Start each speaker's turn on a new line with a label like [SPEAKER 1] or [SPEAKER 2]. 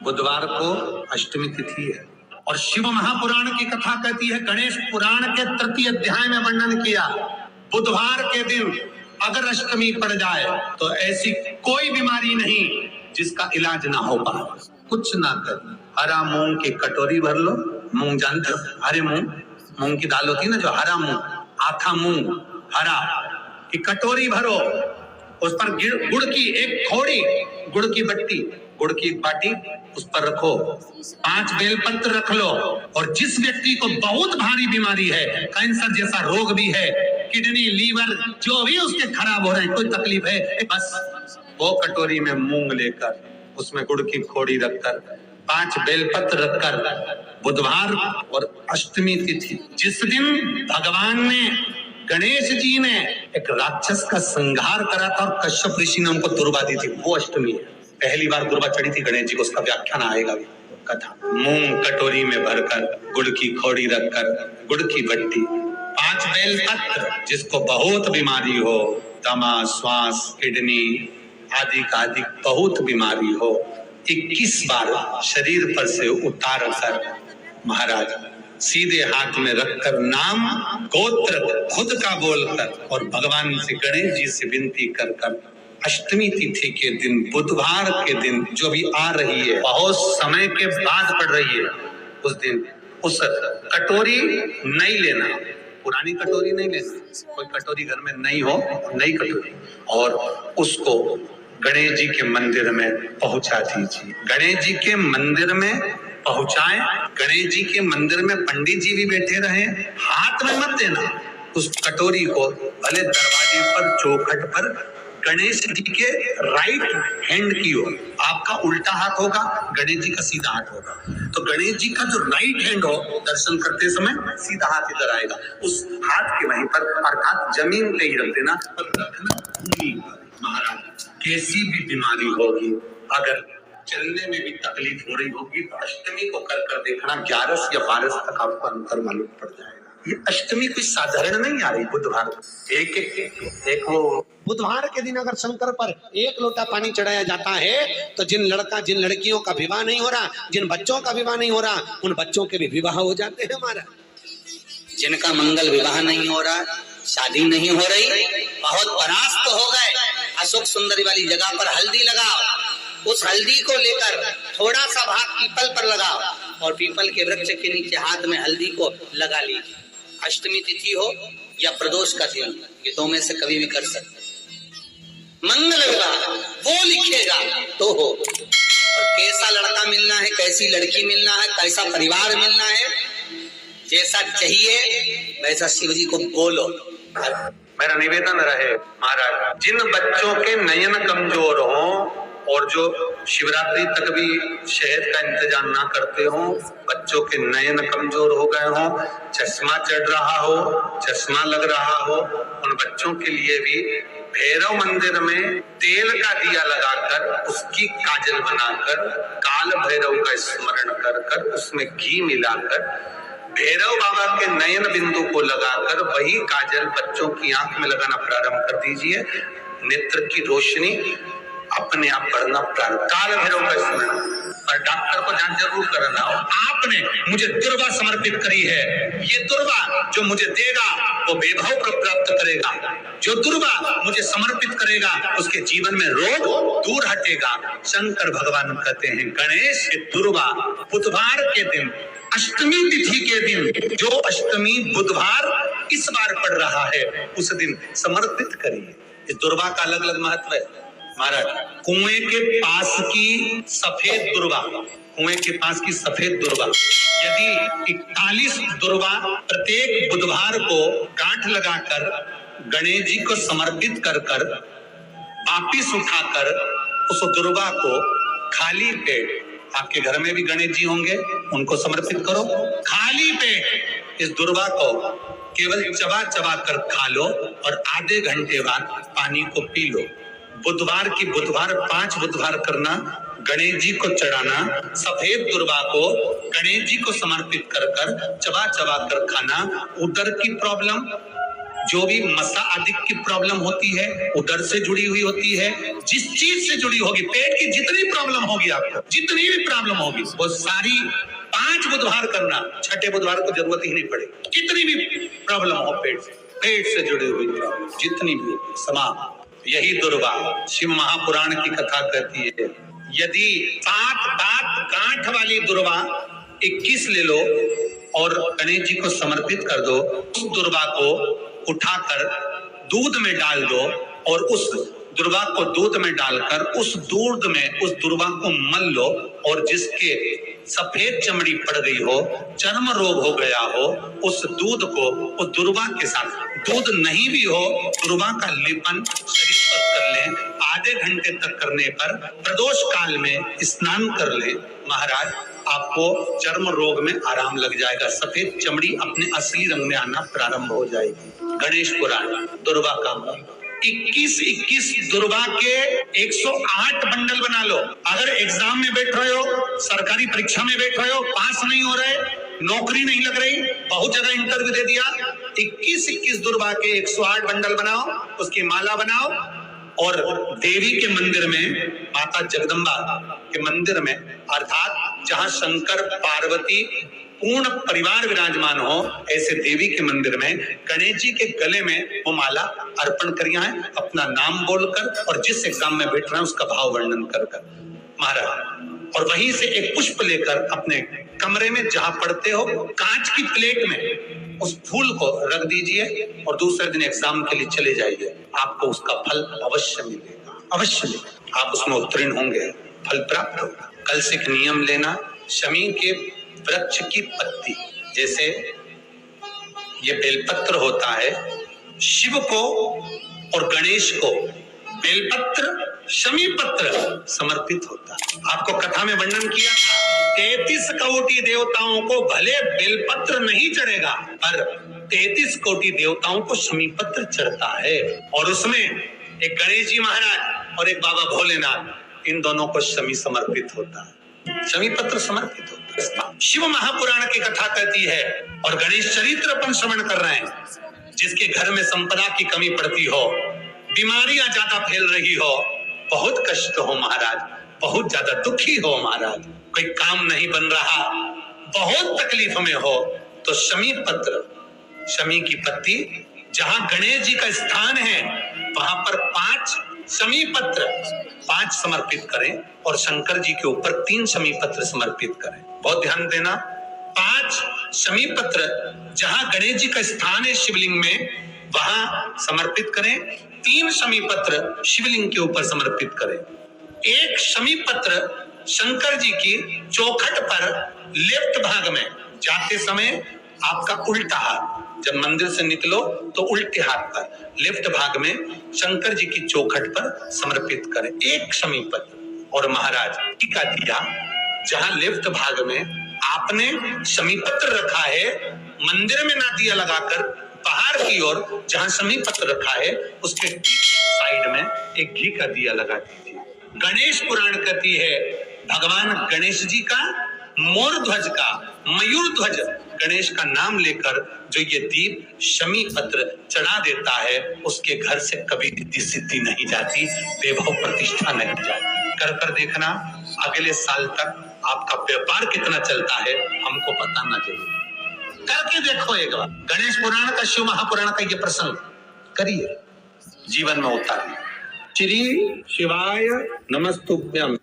[SPEAKER 1] बुधवार को अष्टमी तिथि है और शिव महापुराण की कथा कहती है, गणेश पुराण के तृतीय अध्याय में वर्णन किया, बुधवार के दिन अगर अष्टमी पड़ जाए तो ऐसी कोई बीमारी नहीं जिसका इलाज ना हो पाए। कुछ ना कर, हरा मूंग की कटोरी भर लो, मूंग जानते हो, हरे मूंग की दाल होती है ना, जो हरा मूंग, आथा मूंग हरा की कटोरी भरो, उस पर गुड़ की एक थोड़ी, गुड़ की बट्टी, गुड़ की एक बाटी उस पर रखो, 5 बेलपत्र रख लो, और जिस व्यक्ति को बहुत भारी बीमारी है, कैंसर जैसा रोग भी है, किडनी लीवर जो भी उसके खराब हो रहे हैं, कोई तकलीफ है, बस वो कटोरी में मूंग लेकर उसमें गुड़ की खोड़ी रखकर 5 बेलपत्र रखकर, बुधवार और अष्टमी तिथि जिस दिन भगवान ने, गणेश जी ने एक राक्षस का संहार करा था और कश्यप ऋषि ने उनको दुर्वा दी थी, वो अष्टमी है। पहली बार दुर्वा चढ़ी थी गणेश जी को, उसका व्याख्यान आएगा भी कथा। मूंग कटोरी में भरकर, गुड़ की खोड़ी रखकर, गुड़ की बट्टी, 5 बेलपत्र, जिसको बहुत बीमारी हो, दमा, श्वास, किडनी आदि का आदि बहुत बीमारी हो, 21 बार शरीर पर से उतार कर महाराज सीधे हाथ में रखकर नाम गोत्र खुद का बोलकर और भगवान से, गणेश जी से विनती कर कर अष्टमी तिथि के दिन, बुधवार के दिन जो भी आ रही है, बहुत समय के बाद पड़ रही है, उस दिन उस कटोरी नहीं लेना, पुरानी कटोरी नहीं लेना, कोई कटोरी घर में नहीं हो, नई कटोरी, और उसको गणेश जी के मंदिर में पहुंचा दीजिए। गणेश जी के मंदिर में पहुंचाएं, गणेश जी के मंदिर में पंडित जी भी बैठे रहे, हाथ में मत देना उस कटोरी को, भले दरवाजे पर, चौखट पर, गणेश जी के राइट हैंड की ओर, आपका उल्टा हाथ होगा, गणेश जी का सीधा हाथ होगा, तो गणेश जी का जो राइट हैंड हो, दर्शन करते समय सीधा हाथ इधर आएगा, उस हाथ के वहीं पर, अर्थात जमीन पे ही रख देना, और रखना भूमि पर। महाराज कैसी भी बीमारी होगी, अगर चलने में भी तकलीफ हो रही होगी, तो अष्टमी को कर कर देखना, 11 या 12 तक आपको अंतर मालूम पड़ जाएगा। ये अष्टमी कोई साधारण नहीं आ रही, बुधवार एक वो बुधवार के दिन अगर शंकर पर 1 लोटा पानी चढ़ाया जाता है, तो जिन लड़कियों का विवाह नहीं हो रहा, जिन बच्चों का विवाह नहीं हो रहा, उन बच्चों के भी विवाह हो जाते हैं। हमारा जिनका मंगल विवाह नहीं हो रहा, शादी नहीं हो रही, बहुत परास्त हो गए, अशोक सुंदरी वाली जगह पर हल्दी लगाओ, उस हल्दी को लेकर थोड़ा सा भाग पीपल पर लगाओ, और पीपल के वृक्ष के नीचे हाथ में हल्दी को लगा लीजिए। अष्टमी तिथि हो या प्रदोष का दिन, ये 2 में से कभी भी कर सकते। मंगल विवाह वो लिखेगा तो हो, और कैसा लड़का मिलना है, कैसी लड़की मिलना है, कैसा परिवार मिलना है, जैसा चाहिए वैसा शिव जी को बोलो। मेरा निवेदन रहे महाराज, जिन बच्चों के नयन कमजोर हो और जो शिवरात्रि तक भी शहद का इंतजाम ना करते हो, बच्चों के नयन कमजोर हो गए हो, चश्मा चढ़ रहा हो, चश्मा लग रहा हो, उन बच्चों के लिए भी भैरव मंदिर में तेल का दिया लगाकर, उसकी काजल बनाकर, काल भैरव का स्मरण कर कर, उसमें घी मिलाकर, भैरव बाबा के नयन बिंदु को लगाकर वही काजल बच्चों की आंख में लगाना प्रारंभ कर दीजिए। नेत्र की रोशनी अपने आप बढ़ना प्रारंभ, काल भैरव का स्मरण, और डॉक्टर को जांच जरूर कराना हो। आपने मुझे दुर्वा समर्पित करी है, ये दुर्वा जो मुझे देगा वो वैभव प्राप्त करेगा, जो दुर्वा मुझे समर्पित करेगा उसके जीवन में रोग दूर हटेगा। शंकर भगवान कहते हैं, गणेश ये दुर्वा बुधवार के दिन, अष्टमी तिथि के दिन, जो अष्टमी बुधवार इस बार पड़ रहा है, उस दिन समर्पित करिए। इस दुर्वा का अलग अलग महत्व है महाराज। कुएं के पास की सफेद दुर्वा, कुएं के पास की सफेद दुर्वा, यदि 41 दुर्वा प्रत्येक बुधवार को गांठ लगाकर गणेश जी को समर्पित कर कर वापिस उठाकर उस दुर्वा को खाली पेट, आपके घर में भी गणेश जी होंगे, उनको समर्पित करो, खाली पेट इस दुर्वा को केवल चबा चबा कर खा लो, और आधे घंटे बाद पानी को पी लो। बुधवार की बुधवार 5 बुधवार करना, गणेश जी को चढ़ाना, सफेद दुर्वा को गणेश जी को समर्पित कर कर चबा चबा कर खाना। उदर की प्रॉब्लम, जो भी मसा आदि की प्रॉब्लम होती है, उदर से जुड़ी हुई होती है, जिस चीज से जुड़ी होगी, पेट की जितनी प्रॉब्लम होगी, आपको जितनी भी प्रॉब्लम होगी, वो सारी 5 बुधवार करना, छठे बुधवार को जरूरत ही नहीं पड़ेगी। कितनी भी प्रॉब्लम हो पेट से जुड़ी हुई प्रॉब्लम जितनी भी समाप्त। यही दुर्वा शिव महापुराण की कथा कहती है। यदि 7 दांत गांठ वाली दुर्वा 21 ले लो और गणेश जी को समर्पित कर दो, उस दुर्वा को उठाकर दूध में डाल दो और उस दुर्वा को दूध में डालकर उस दूध में उस दुर्वा को मल लो, और जिसके सफेद चमड़ी पड़ गई हो, चर्म रोग हो गया हो, उस दूध को उस दुर्वा के साथ, दूध नहीं भी हो, दुर्वा का लेपन शरीर पर कर लें। आधे घंटे तक करने पर प्रदोष काल में स्नान कर ले, महाराज आपको चर्म रोग में आराम लग जाएगा, सफेद चमड़ी अपने असली रंग में आना प्रारंभ हो जाएगी। गणेश पुराण दुर्वा का मूल 21 दुर्वा के 108 बंडल बना लो। अगर एग्जाम में बैठ रहे हो, सरकारी परीक्षा में बैठ रहे हो, पास नहीं हो रहे, नौकरी नहीं लग रही, बहुत जगह इंटरव्यू दे दिया, 21 दुर्वा के 108 बंडल बनाओ, उसकी माला बनाओ और देवी के मंदिर में, माता जगदम्बा के मंदिर में, अर्थात जहां शंकर पार्वती पूर्ण परिवार विराजमान हो, ऐसे देवी के मंदिर में गणेश जी के गले में वो माला अर्पण करिया है, अपना नाम बोलकर और जिस एग्जाम में बैठ रहे हैं उसका भाव वर्णन कर महाराज, और वहीं से एक पुष्प लेकर अपने कमरे में जहां पढ़ते हो, कांच की प्लेट में उस फूल को रख दीजिए और दूसरे दिन एग्जाम के लिए चले जाइए। आपको उसका फल अवश्य मिलेगा, अवश्य मिलेगा, आप उसमें उत्तीर्ण होंगे, फल प्राप्त होगा। कल से एक नियम लेना, शमी के वृक्ष की पत्ती, जैसे ये बेलपत्र होता है, शिव को और गणेश को बेलपत्र शमी पत्र समर्पित होता है। आपको कथा में वर्णन किया था, 33 कोटि देवताओं को भले बेलपत्र नहीं चढ़ेगा, पर 33 कोटि देवताओं को शमी पत्र चढ़ता है, और उसमें एक गणेश जी महाराज और एक बाबा भोलेनाथ, इन दोनों को शमी समर्पित होता है, शमी पत्र समर्पित होता है। शिव महापुराण की कथा कहती है, और गणेश चरित्र अपन श्रवण कर रहे हैं, जिसके घर में संपदा की कमी पड़ती हो, बीमारियां ज्यादा फैल रही हो, बहुत कष्ट हो महाराज, बहुत ज्यादा दुखी हो महाराज, कोई काम नहीं बन रहा, बहुत तकलीफ में हो, तो शमी पत्र, शमी की पत्ती, जहां गणेश जी का स्थान है वहां पर 5 शमी पत्र 5 समर्पित करें, और शंकर जी के ऊपर 3 शमी पत्र समर्पित करें। बहुत ध्यान देना, 5 शमी पत्र जहां गणेश जी का स्थान है शिवलिंग में, वहां समर्पित करें, 3 शमी पत्र शिवलिंग के ऊपर समर्पित करें। 1 शमी पत्र शंकर जी की चौखट पर लेफ्ट भाग में, जाते समय आपका उल्टा हाथ, जब मंदिर से निकलो तो उल्टे हाथ पर लेफ्ट भाग में शंकर जी की चौखट पर समर्पित करें 1 शमी पत्र। और महाराज टीका दिया, जहां लेफ्ट भाग में आपने शमी पत्र रखा है, मंदिर में ना दिया लगाकर बाहर की ओर जहां शमी पत्र रखा है, उसके ठीक साइड में एक घी का दिया लगा दीजिए। गणेश पुराण कहती है, भगवान गणेश जी का, मोर ध्वज का, मयूर ध्वज गणेश का नाम लेकर जो ये दीप शमी पत्र चढ़ा देता है, उसके घर से कभी रिद्धि सिद्धि नहीं जाती, वैभव प्रतिष्ठा नहीं जाती। कर कर देखना, अगले साल तक आपका व्यापार कितना चलता है हमको बताना जरूर, करके देखो एक बार। गणेश पुराण का, शिव महापुराण का ये प्रसंग करिए, जीवन में उतारिए। श्री शिवाय नमस्तुभ्यम।